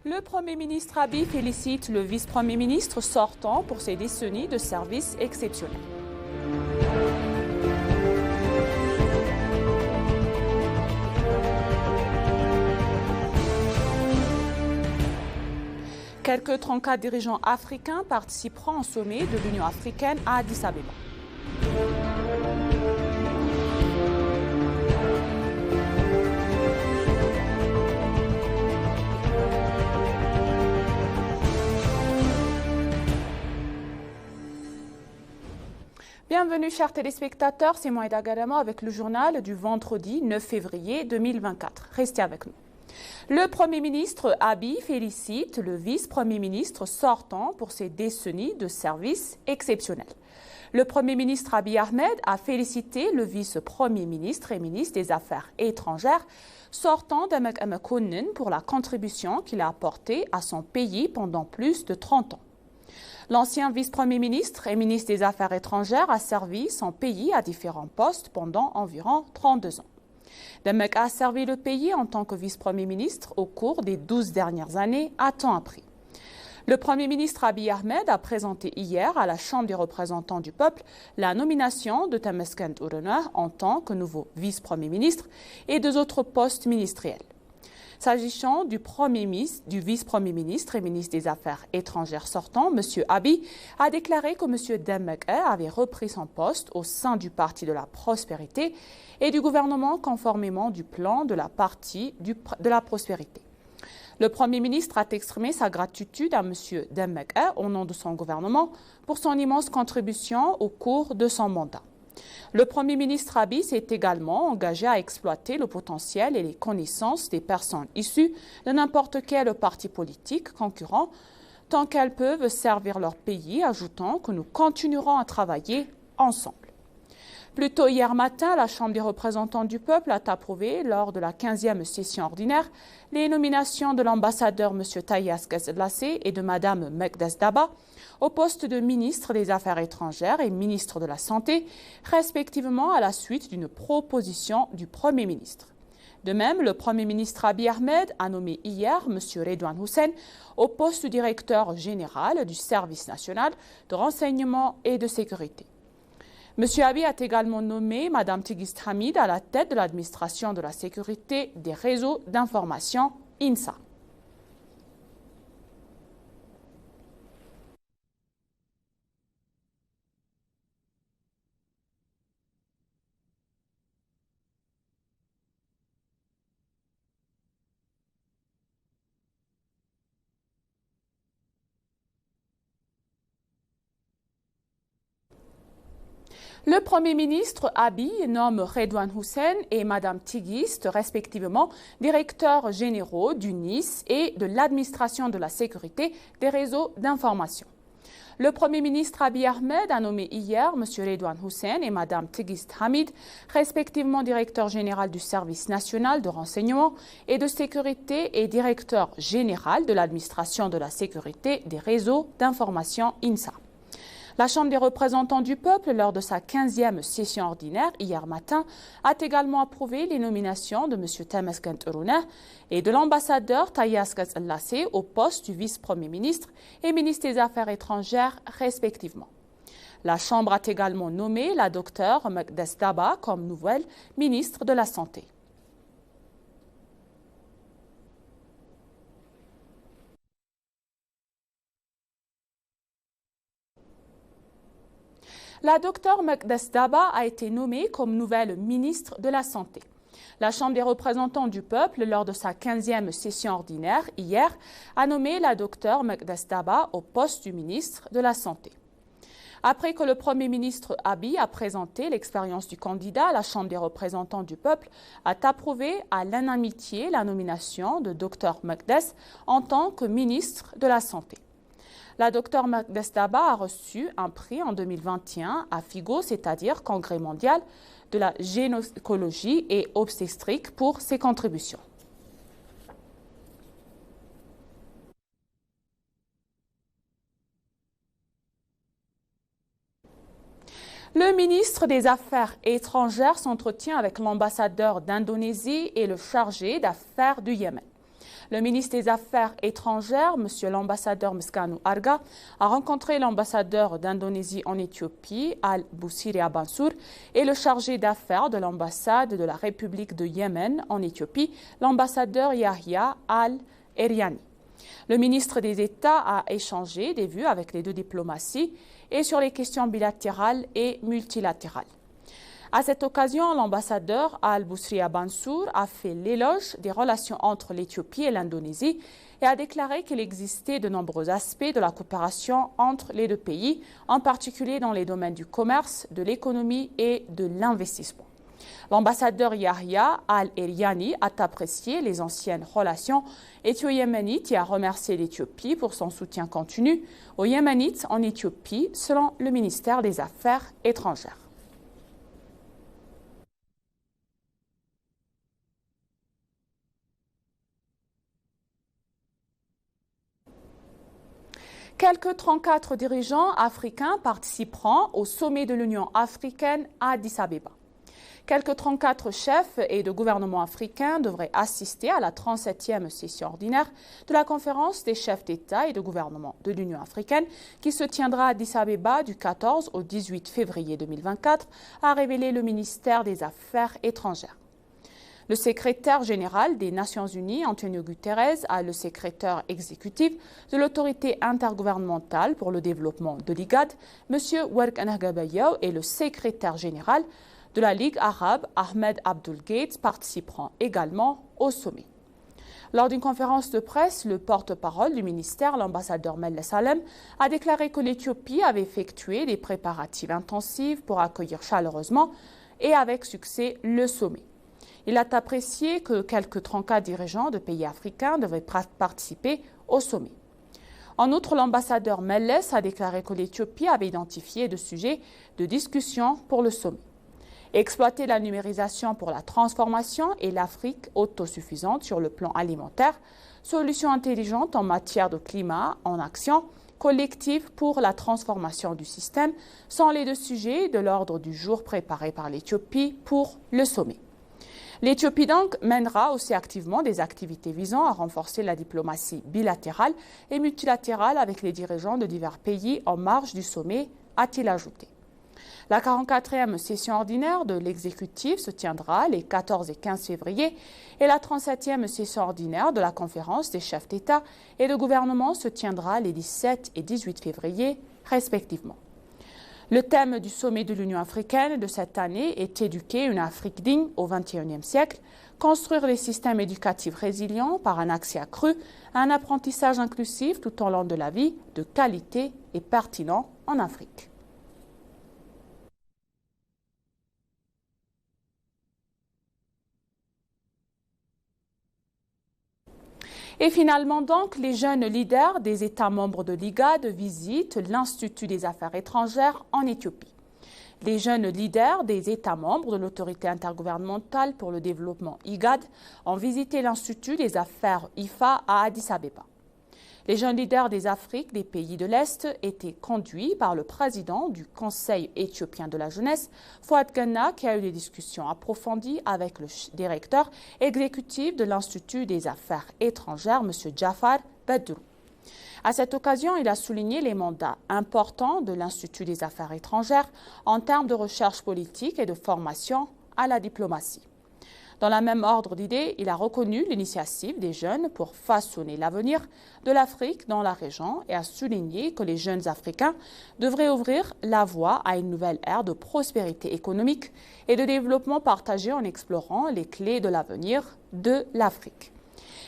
Le Premier ministre Abiy félicite le vice-premier ministre sortant pour ses décennies de services exceptionnels. Quelques 34 dirigeants africains participeront au sommet de l'Union africaine à Addis Abeba. Bienvenue chers téléspectateurs, c'est Moïda Gadamo avec le journal du vendredi 9 février 2024. Restez avec nous. Le Premier ministre Abiy félicite le vice-premier ministre sortant pour ses décennies de services exceptionnels. Le Premier ministre Abiy Ahmed a félicité le vice-premier ministre et ministre des Affaires étrangères sortant Demek Emekonnen pour la contribution qu'il a apportée à son pays pendant plus de 30 ans. L'ancien vice-premier ministre et ministre des Affaires étrangères a servi son pays à différents postes pendant environ 32 ans. Demek a servi le pays en tant que vice-premier ministre au cours des 12 dernières années à temps appris. Le Premier ministre Abiy Ahmed a présenté hier à la Chambre des représentants du peuple la nomination de Temesgen Uruna en tant que nouveau vice-premier ministre et deux autres postes ministériels. S'agissant du vice-premier ministre et ministre des Affaires étrangères sortant, M. Abiy a déclaré que M. Demek avait repris son poste au sein du Parti de la Prospérité et du gouvernement conformément du plan de la Parti de la Prospérité. Le Premier ministre a exprimé sa gratitude à M. Demek au nom de son gouvernement pour son immense contribution au cours de son mandat. Le Premier ministre Abiy s'est également engagé à exploiter le potentiel et les connaissances des personnes issues de n'importe quel parti politique concurrent tant qu'elles peuvent servir leur pays, ajoutant que nous continuerons à travailler ensemble. Plus tôt hier matin, la Chambre des représentants du peuple a approuvé, lors de la 15e session ordinaire, les nominations de l'ambassadeur M. Taïas Gazlassé et de Mme Mekdes Daba au poste de ministre des Affaires étrangères et ministre de la Santé, respectivement à la suite d'une proposition du Premier ministre. De même, le Premier ministre Abiy Ahmed a nommé hier M. Redouane Hussein au poste de directeur général du Service national de renseignement et de sécurité. M. Abiy a également nommé Mme Tigist Hamid à la tête de l'administration de la sécurité des réseaux d'information INSA. Le Premier ministre Abiy nomme Redouane Hussein et Mme Tigist, respectivement, directeurs généraux du NIS et de l'administration de la sécurité des réseaux d'information. Le Premier ministre Abiy Ahmed a nommé hier M. Redouane Hussein et Mme Tigist Hamid, respectivement directeur général du Service national de renseignement et de sécurité et directeur général de l'administration de la sécurité des réseaux d'information INSA. La Chambre des représentants du peuple, lors de sa 15e session ordinaire hier matin, a également approuvé les nominations de M. Temesgen Uruna et de l'ambassadeur Taïas Gazlassé au poste du vice-premier ministre et ministre des Affaires étrangères respectivement. La Chambre a également nommé la docteure Mekdes Daba comme nouvelle ministre de la Santé. La docteure Mekdes Daba a été nommée comme nouvelle ministre de la Santé. La Chambre des représentants du peuple, lors de sa 15e session ordinaire hier, a nommé la docteure Mekdes Daba au poste du ministre de la Santé. Après que le Premier ministre Abiy a présenté l'expérience du candidat, la Chambre des représentants du peuple a approuvé à l'unanimité la nomination de Dr Mekdes en tant que ministre de la Santé. La docteure Mekdes Daba a reçu un prix en 2021 à FIGO, c'est-à-dire Congrès mondial de la gynécologie et obstétrique, pour ses contributions. Le ministre des Affaires étrangères s'entretient avec l'ambassadeur d'Indonésie et le chargé d'affaires du Yémen. Le ministre des Affaires étrangères, M. l'ambassadeur Meskanu Arga, a rencontré l'ambassadeur d'Indonésie en Éthiopie, Al-Boussiri Abansur, et le chargé d'affaires de l'ambassade de la République de Yémen en Éthiopie, l'ambassadeur Yahya Al-Eriani. Le ministre des États a échangé des vues avec les deux diplomaties et sur les questions bilatérales et multilatérales. À cette occasion, l'ambassadeur Al-Boussiri Abansur a fait l'éloge des relations entre l'Éthiopie et l'Indonésie et a déclaré qu'il existait de nombreux aspects de la coopération entre les deux pays, en particulier dans les domaines du commerce, de l'économie et de l'investissement. L'ambassadeur Yahya Al-Eriani a apprécié les anciennes relations éthio-yéménites et a remercié l'Éthiopie pour son soutien continu aux Yéménites en Éthiopie, selon le ministère des Affaires étrangères. Quelques 34 dirigeants africains participeront au sommet de l'Union africaine à Addis Abeba. Quelques 34 chefs et de gouvernements africains devraient assister à la 37e session ordinaire de la conférence des chefs d'État et de gouvernement de l'Union africaine qui se tiendra à Addis Abeba du 14 au 18 février 2024, a révélé le ministère des Affaires étrangères. Le secrétaire général des Nations Unies, Antonio Guterres, a le secrétaire exécutif de l'autorité intergouvernementale pour le développement de l'IGAD, M. Werk Anagabayo, et le secrétaire général de la Ligue arabe, Ahmed Abdul Gates, participeront également au sommet. Lors d'une conférence de presse, le porte-parole du ministère, l'ambassadeur Mele Salem, a déclaré que l'Éthiopie avait effectué des préparatifs intensifs pour accueillir chaleureusement et avec succès le sommet. Il a apprécié que quelques 34 dirigeants de pays africains devaient participer au sommet. En outre, l'ambassadeur Melles a déclaré que l'Éthiopie avait identifié des sujets de discussion pour le sommet. Exploiter la numérisation pour la transformation et l'Afrique autosuffisante sur le plan alimentaire, solutions intelligentes en matière de climat en action collective pour la transformation du système sont les deux sujets de l'ordre du jour préparés par l'Éthiopie pour le sommet. L'Éthiopie donc mènera aussi activement des activités visant à renforcer la diplomatie bilatérale et multilatérale avec les dirigeants de divers pays en marge du sommet, a-t-il ajouté. La 44e session ordinaire de l'exécutif se tiendra les 14 et 15 février et la 37e session ordinaire de la conférence des chefs d'État et de gouvernement se tiendra les 17 et 18 février respectivement. Le thème du sommet de l'Union africaine de cette année est « Éduquer une Afrique digne au XXIe siècle », construire des systèmes éducatifs résilients par un accès accru à un apprentissage inclusif tout au long de la vie, de qualité et pertinent en Afrique. Et finalement donc, les jeunes leaders des États membres de l'IGAD visitent l'Institut des Affaires étrangères en Éthiopie. Les jeunes leaders des États membres de l'Autorité intergouvernementale pour le développement IGAD ont visité l'Institut des Affaires IFA à Addis Abeba. Les jeunes leaders des Afriques des pays de l'Est étaient conduits par le président du Conseil éthiopien de la jeunesse, Fouad Genna, qui a eu des discussions approfondies avec le directeur exécutif de l'Institut des Affaires étrangères, M. Jafar Badrou. À cette occasion, il a souligné les mandats importants de l'Institut des Affaires étrangères en termes de recherche politique et de formation à la diplomatie. Dans le même ordre d'idées, il a reconnu l'initiative des jeunes pour façonner l'avenir de l'Afrique dans la région et a souligné que les jeunes Africains devraient ouvrir la voie à une nouvelle ère de prospérité économique et de développement partagé en explorant les clés de l'avenir de l'Afrique.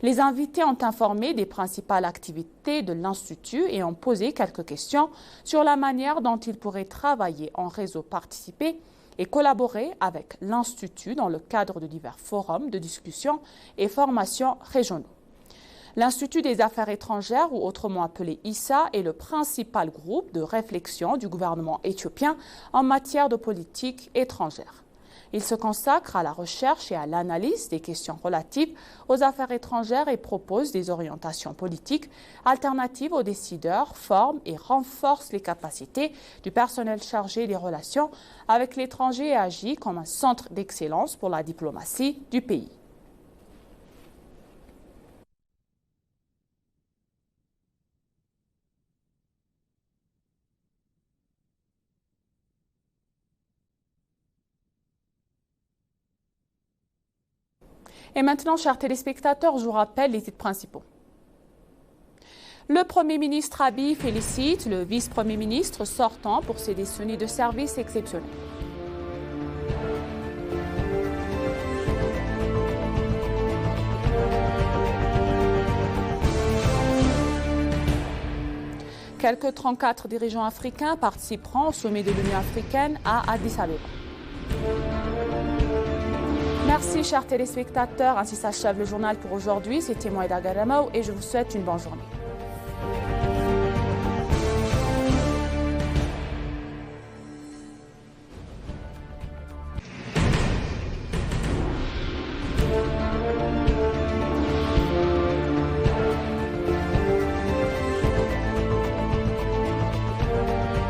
Les invités ont informé des principales activités de l'Institut et ont posé quelques questions sur la manière dont ils pourraient travailler en réseau participé et collaborer avec l'Institut dans le cadre de divers forums de discussion et formations régionaux. L'Institut des Affaires étrangères, ou autrement appelé ISA, est le principal groupe de réflexion du gouvernement éthiopien en matière de politique étrangère. Il se consacre à la recherche et à l'analyse des questions relatives aux affaires étrangères et propose des orientations politiques alternatives aux décideurs, forme et renforce les capacités du personnel chargé des relations avec l'étranger et agit comme un centre d'excellence pour la diplomatie du pays. Et maintenant, chers téléspectateurs, je vous rappelle les titres principaux. Le Premier ministre Abiy félicite le vice-premier ministre sortant pour ses décennies de services exceptionnels. Quelques 34 dirigeants africains participeront au sommet de l'Union africaine à Addis Abeba. Merci chers téléspectateurs, ainsi s'achève le journal pour aujourd'hui. C'était Moïda Garamao et je vous souhaite une bonne journée.